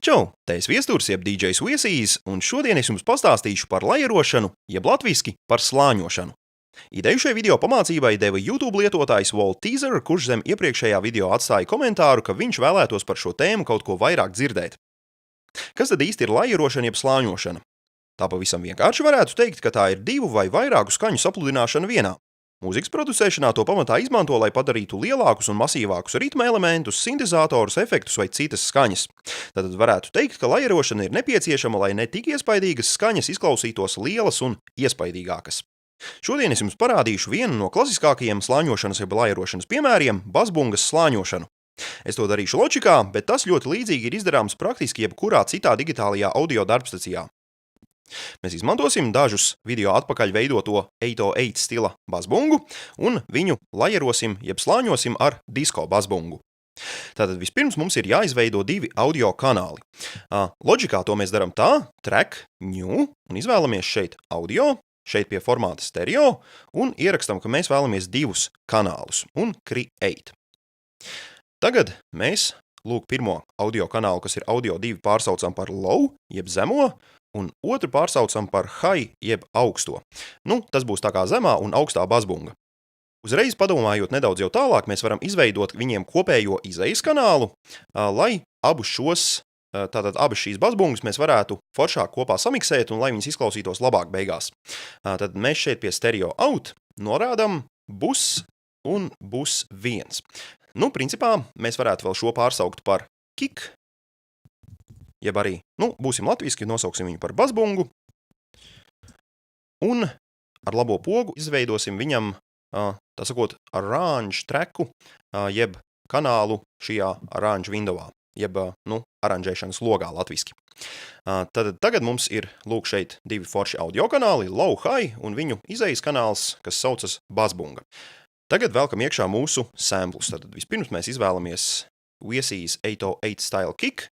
Čau! Te es Viesturs, jeb DJs Viesīs, un šodien es jums pastāstīšu par lajerošanu, jeb latviski par slāņošanu. Ideju šai video pamācībai deva YouTube lietotājs Walt Teaser, kurš zem iepriekšējā video atstāja komentāru, ka viņš vēlētos par šo tēmu kaut ko vairāk dzirdēt. Kas tad īsti ir lajerošana jeb slāņošana? Tā pavisam vienkārši varētu teikt, ka tā ir divu vai vairāku skaņu sapludināšana vienā. Mūzikas producēšanā to pamatā izmanto, lai padarītu lielākus un masīvākus ritma elementus, sintezatorus, efektus vai citas skaņas. Tad varētu teikt, ka lajerošana ir nepieciešama, lai ne tik iespaidīgas skaņas izklausītos lielas un iespaidīgākas. Šodien es jums parādīšu vienu no klasiskākajiem slāņošanas jeb lajerošanas piemēriem – basbungas slāņošanu. Es to darīšu Logicā, bet tas ļoti līdzīgi ir izdarāms praktiski jebkurā citā digitālajā audio darbstacijā. Mēs izmantosim dažus video atpakaļ veidoto 808 stila basbungu un viņu lajerosim jeb slāņosim ar disko basbungu. Tātad vispirms mums ir jāizveido divi audio kanāli. Logicā to mēs darām tā, track, new, un izvēlamies šeit audio, šeit pie formāta stereo, un ierakstam, ka mēs vēlamies divus kanālus un create. Tagad mēs, pirmo audio kanālu, kas ir audio 2, pārsaucam par low, jeb zemo, un otru pārsaucam par high, jeb augsto. Tas būs tā kā zemā un augstā basbunga. Uzreiz padomājot nedaudz jau tālāk, mēs varam izveidot viņiem kopējo izejas kanālu, lai abas šīs basbungas mēs varētu foršāk kopā samiksēt un lai viņas izklausītos labāk beigās. Tad mēs šeit pie stereo out norādam bus un bus 1. Principā mēs varētu vēl šo pārsaukt par kick, jeb arī, būsim latviski, nosauksim viņu par basbungu. Un ar labo pogu izveidosim viņam, tā sakot, arrange tracku, jeb kanālu šajā arrange windowā, jeb, aranžēšanas logā latviski. Tad tagad mums ir, šeit divi forši audio kanāli, low, high, un viņu izejas kanāls, kas saucas basbunga. Tagad velkam iekšā mūsu samplus. Tad vispirms mēs izvēlamies Viesīs 808 style kick,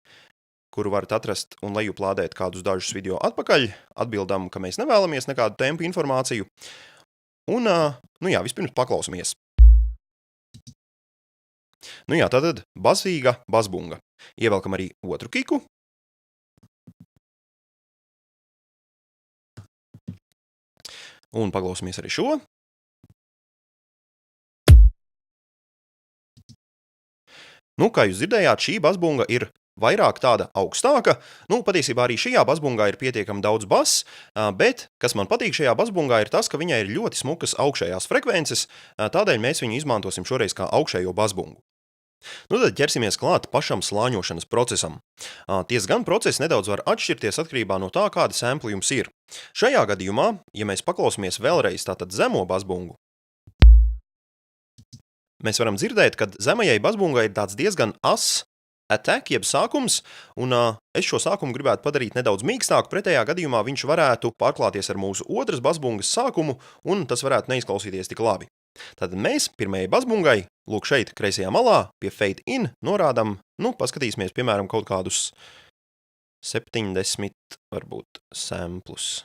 kuru varat atrast un lejuplādēt kādus dažus video atpakaļ, atbildam, ka mēs nevēlamies nekādu tempu informāciju. Un, vispirms paklausamies. Tātad basīga basbunga. Ievelkam arī otru kiku. Un paklausamies arī šo. Kā jūs dzirdējāt, šī basbunga ir vairāk tāda augstāka. Patiesībā arī šajā basbungā ir pietiekami daudz bass, bet, kas man patīk šajā basbungā, ir tas, ka viņai ir ļoti smukas augšējās frekvences, tādēļ mēs viņu izmantosim šoreiz kā augšējo basbungu. Tad ķersimies klāt pašam slāņošanas procesam. Gan process nedaudz var atšķirties atkarībā no tā, kāda sampli jums ir. Šajā gadījumā, ja mēs paklausamies vēlreiz tātad zemo basbungu, mēs varam dzirdēt, ka zemajai basbungai ir tāds diezgan ass attack, jeb sākums, un es šo sākumu gribētu padarīt nedaudz mīkstāku, pretējā gadījumā viņš varētu pārklāties ar mūsu otras basbungas sākumu, un tas varētu neizklausīties tik labi. Tad mēs pirmajai basbungai, šeit kreisajā malā, pie fade in, norādam, paskatīsimies, piemēram, kaut kādus 70, varbūt, samplus.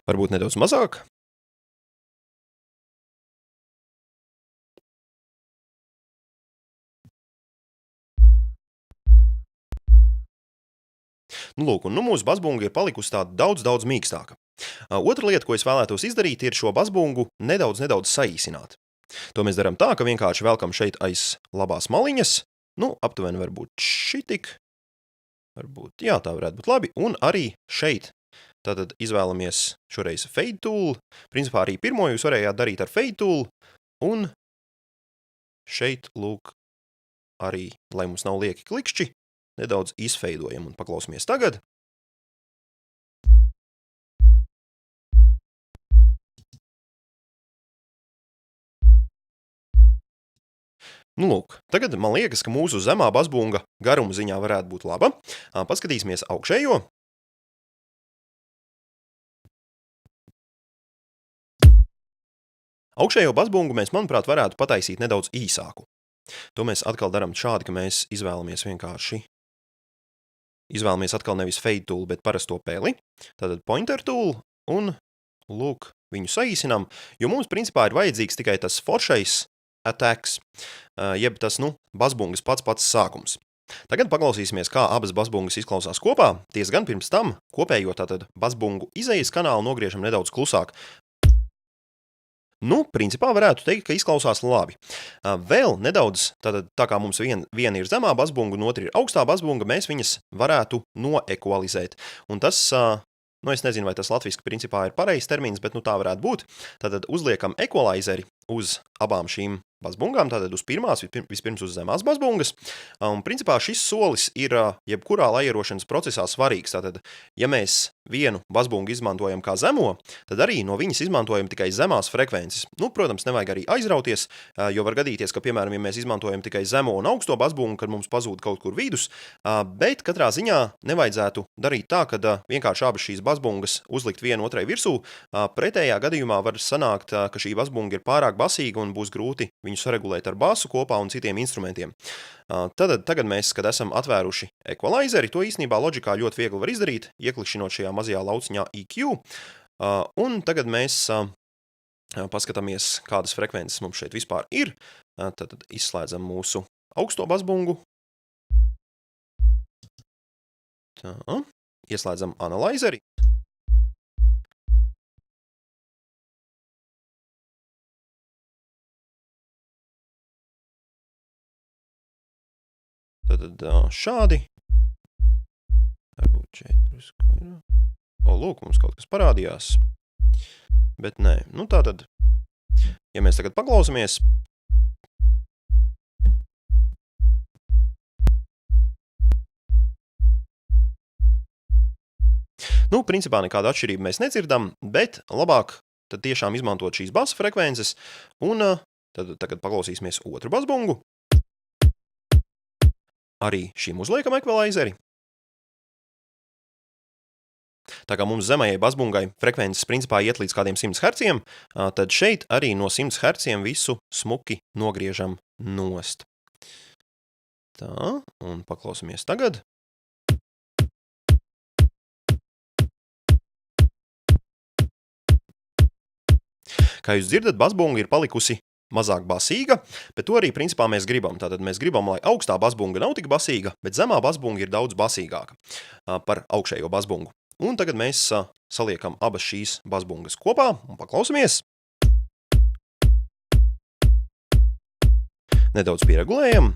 Varbūt nedaudz mazāk. Un mūsu basbunga ir palikusi tāda daudz mīkstāka. Otra lieta, ko es vēlētos izdarīt, ir šo basbungu nedaudz saīsināt. To mēs darām tā, ka vienkārši velkam šeit aiz labās maliņas, aptuveni varbūt šitik, varbūt, jā, tā varētu būt labi, un arī šeit. Tātad izvēlamies šoreiz fade tool. Principā arī pirmo jūs varējāt darīt ar fade tool. Un šeit, arī, lai mums nav lieki klikšķi, nedaudz izfeidojam un paklausamies tagad. Tagad man liekas, ka mūsu zemā basbunga garuma ziņā varētu būt laba. Paskatīsimies augšējo. Augšējo basbungu mēs, manuprāt, varētu pataisīt nedaudz īsāku. To mēs atkal darām šādi, ka mēs izvēlamies atkal nevis fade tool, bet parasto peli. Tātad pointer tool un, viņu saīsinām, jo mums principā ir vajadzīgs tikai tas foršais attacks, jeb tas, basbungas pats sākums. Tagad paklausīsimies, kā abas basbungas izklausās kopā, gan pirms tam kopējo tātad basbungu izejas kanālu nogriežam nedaudz klusāk. Principā varētu teikt, ka izklausās labi. Vēl nedaudz, tātad tā kā mums viena ir zemā basbunga un otra ir augstā basbunga, mēs viņas varētu noekvalizēt. Un tas, es nezinu, vai tas latviski principā ir pareizs termins, bet tā varētu būt. Tātad uzliekam equalizeri uz abām šīm basbungām, tātad uz pirmās, vispirms uz zemās basbungas. Un principā šis solis ir jebkurā laierošanas procesā svarīgs. Tātad, ja mēs vienu basbungu izmantojam kā zemo, tad arī no viņas izmantojam tikai zemās frekvences. Protams, nevajag arī aizrauties, jo var gadīties, ka, piemēram, ja mēs izmantojam tikai zemo un augsto basbungu, kad mums pazūd kaut kur vidus, bet katrā ziņā nevajadzētu darīt tā, kad vienkārši abas šīs basbungas uzlikt vienu otrai virsū. Pretējā gadījumā var sanākt, ka šī basbunga ir pārāk basīga un būs grūti viņu saregulēt ar basu kopā un citiem instrumentiem. Tagad mēs, kad esam atvēruši equalizeri, to īstenībā loģikā ļoti viegli var izdarīt, ieklikšķinot šajā mazajā lauciņā EQ. Un tagad mēs paskatāmies, kādas frekvences mums šeit vispār ir. Tad izslēdzam mūsu augsto basbungu. Ieslēdzam analyzeri. Tad šādi. Varbūt šeit. Lūk, mums kaut kas parādījās. Bet nē. Tātad, ja mēs tagad paklausamies. Principā nekādu atšķirību mēs nedzirdam, bet labāk tad tiešām izmantot šīs basa frekvences. Un tad tagad paklausīsimies otru basbungu. Arī šim uzliekam equalizeri. Tā kā mums zemajai basbungai frekvences principā iet līdz kādiem 100 herciem, tad šeit arī no 100 herciem visu smuki nogriežam nost. Tā, un paklausamies tagad. Kā jūs dzirdat, basbunga ir palikusi mazāk basīga, bet to arī principā mēs gribam. Tātad mēs gribam, lai augstā basbunga nav tik basīga, bet zemā basbunga ir daudz basīgāka par augšējo basbungu. Un tagad mēs saliekam abas šīs basbungas kopā un paklausamies. Nedaudz pieregulējam.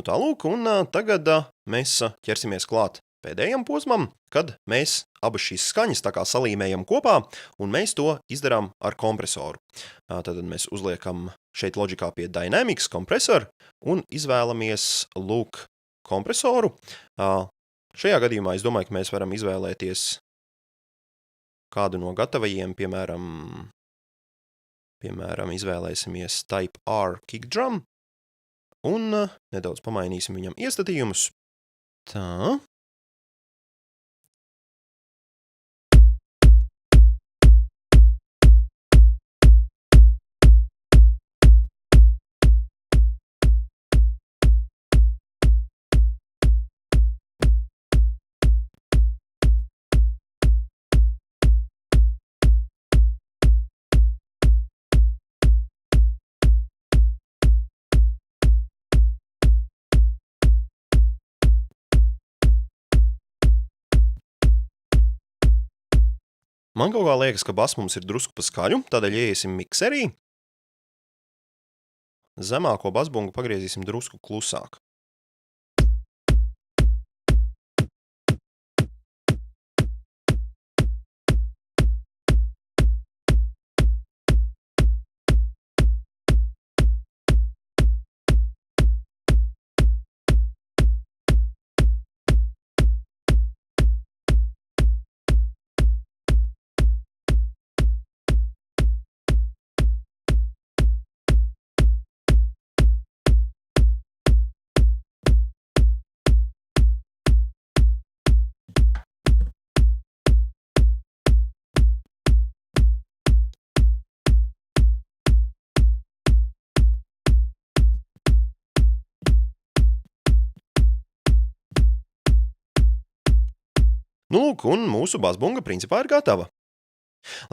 Tālūk, un tagad mēs ķersimies klāt pēdējam posmam, kad mēs abas šīs skaņas tā kā salīmējam kopā, un mēs to izdarām ar kompresoru. Tad mēs uzliekam šeit loģikā pie Dynamics kompresoru un izvēlamies lūk kompresoru. Šajā gadījumā es domāju, ka mēs varam izvēlēties kādu no gatavajiem, piemēram izvēlēsimies Type R kick drum. Un nedaudz pamainīsim viņam iestatījumus. Tā. Man kaut kā liekas, ka bass mums ir drusku pa skaļu, tādēļ ieiesim mikserī. Zemāko basbungu pagriezīsim drusku klusāk. Nu, lūk, un mūsu basbunga principā ir gatava.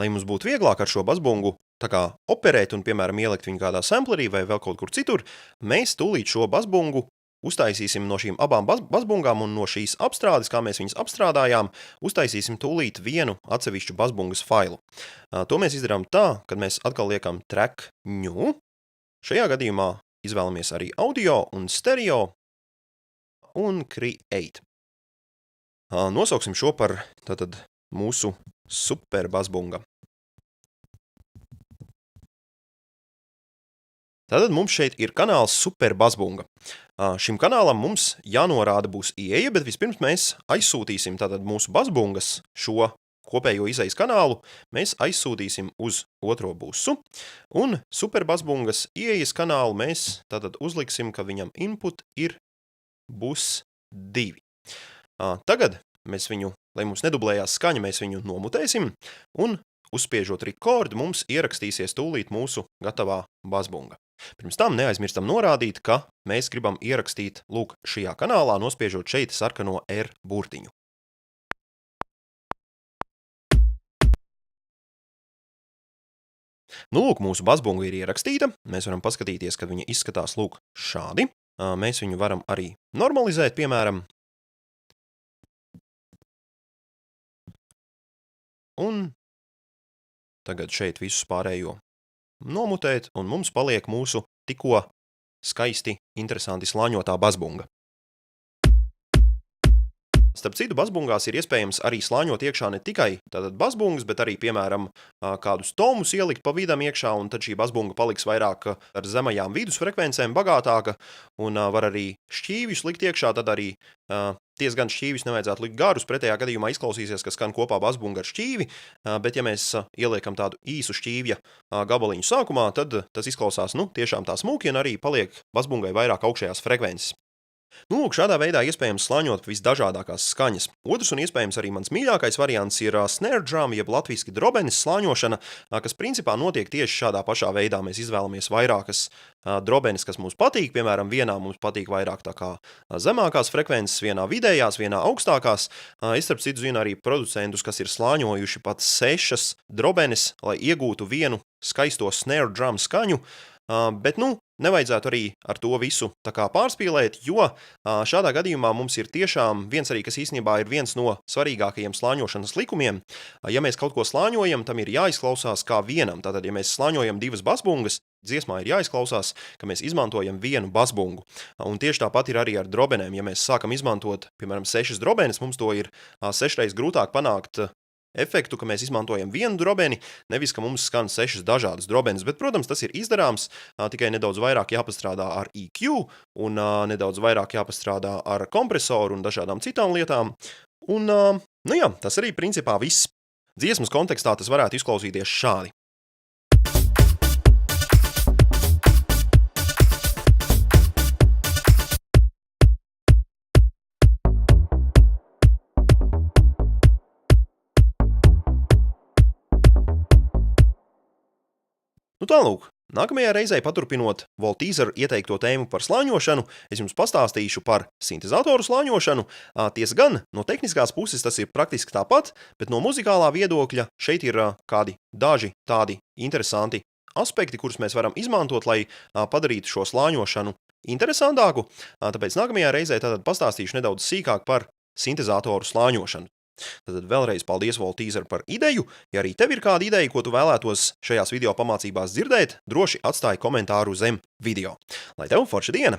Lai mums būtu vieglāk ar šo basbungu tā kā operēt un, piemēram, ielikt viņu kādā samplerī vai vēl kaut kur citur, mēs tūlīt šo basbungu uztaisīsim no šīm abām basbungām un no šīs apstrādes, kā mēs viņas apstrādājām, uztaisīsim tūlīt vienu atsevišķu basbungas failu. To mēs izdarām tā, kad mēs atkal liekam track new. Šajā gadījumā izvēlamies arī audio un stereo un create. Nosauksim šo par tātad mūsu super basbunga. Tātad mums šeit ir kanāls super basbunga. Šim kanālam mums jānorāda būs ieeja, bet vispirms mēs aizsūtīsim tātad mūsu basbungas šo kopējo izejas kanālu, mēs aizsūtīsim uz otro busu, un super basbungas ieejas kanālu mēs tātad uzliksim, ka viņam input ir bus 2. Tagad mēs viņu, lai mums nedublējās skaņa, mēs viņu nomutēsim, un uzspiežot record, mums ierakstīsies tūlīt mūsu gatavā basbunga. Pirms tam neaizmirstam norādīt, ka mēs gribam ierakstīt lūk šajā kanālā, nospiežot šeit sarkano R burtiņu. Nu, lūk, mūsu basbunga ir ierakstīta. Mēs varam paskatīties, ka viņa izskatās lūk šādi. Mēs viņu varam arī normalizēt, piemēram. Un tagad šeit visus pārējo nomutēt, un mums paliek mūsu tikko skaisti, interesanti slāņotā basbunga. Starp citu, basbungās ir iespējams arī slāņot iekšā ne tikai tātad basbungas, bet arī, piemēram, kādus tomus ielikt pa vidam iekšā, un tad šī basbunga paliks vairāk ar zemajām vidusfrekvencēm bagātāka, un var arī šķīvjus likt iekšā, tad arī gan šķīvjus nevajadzētu likt garus, pretējā gadījumā izklausīsies, ka skan kopā basbunga ar šķīvi, bet ja mēs ieliekam tādu īsu šķīvja gabaliņu sākumā, tad tas izklausās, tiešām tā smuki, un arī paliek basbungai vairāk augšējās frekvences. Lūk, šādā veidā iespējams slāņot visdažādākās skaņas. Otrs un iespējams arī mans mīļākais variants ir snare drum, jeb latviski drobenes slāņošana, kas principā notiek tieši šādā pašā veidā. Mēs izvēlamies vairākas drobenes, kas mums patīk. Piemēram, vienā mums patīk vairāk tā kā zemākās frekvences, vienā vidējās, vienā augstākās. Es starp citu zinu arī producentus, kas ir slāņojuši pat 6 drobenes, lai iegūtu vienu skaisto snare drum skaņu. Bet, nevajadzētu arī ar to visu tā kā pārspīlēt, jo šādā gadījumā mums ir tiešām viens arī, kas īstenībā ir viens no svarīgākajiem slāņošanas likumiem. Ja mēs kaut ko slāņojam, tam ir jāizklausās kā vienam. Tātad, ja mēs slāņojam 2 basbungas, dziesmā ir jāizklausās, ka mēs izmantojam vienu basbungu. Un tieši tāpat ir arī ar drobenēm. Ja mēs sākam izmantot, piemēram, 6 drobenes, mums to ir 6 reizes grūtāk panākt efektu, ka mēs izmantojam vienu drobeni, nevis, ka mums skan 6 dažādas drobenes, bet, protams, tas ir izdarāms, tikai nedaudz vairāk jāpastrādā ar EQ un nedaudz vairāk jāpastrādā ar kompresoru un dažādām citām lietām. Un, tas arī principā viss. Dziesmas kontekstā tas varētu izklausīties šādi. Tālūk, nākamajā reizē paturpinot Volteaser ieteikto tēmu par slāņošanu, es jums pastāstīšu par sintezatoru slāņošanu. Tiesa gan, no tehniskās puses tas ir praktiski tāpat, bet no muzikālā viedokļa šeit ir kādi daži tādi interesanti aspekti, kurus mēs varam izmantot, lai padarītu šo slāņošanu interesantāku. Tāpēc nākamajā reizē tātad pastāstīšu nedaudz sīkāk par sintezatoru slāņošanu. Tad vēlreiz paldies Volteaser par ideju. Ja arī tev ir kāda ideja, ko tu vēlētos šajās video pamācībās dzirdēt, droši atstāj komentāru zem video. Lai tev forša diena!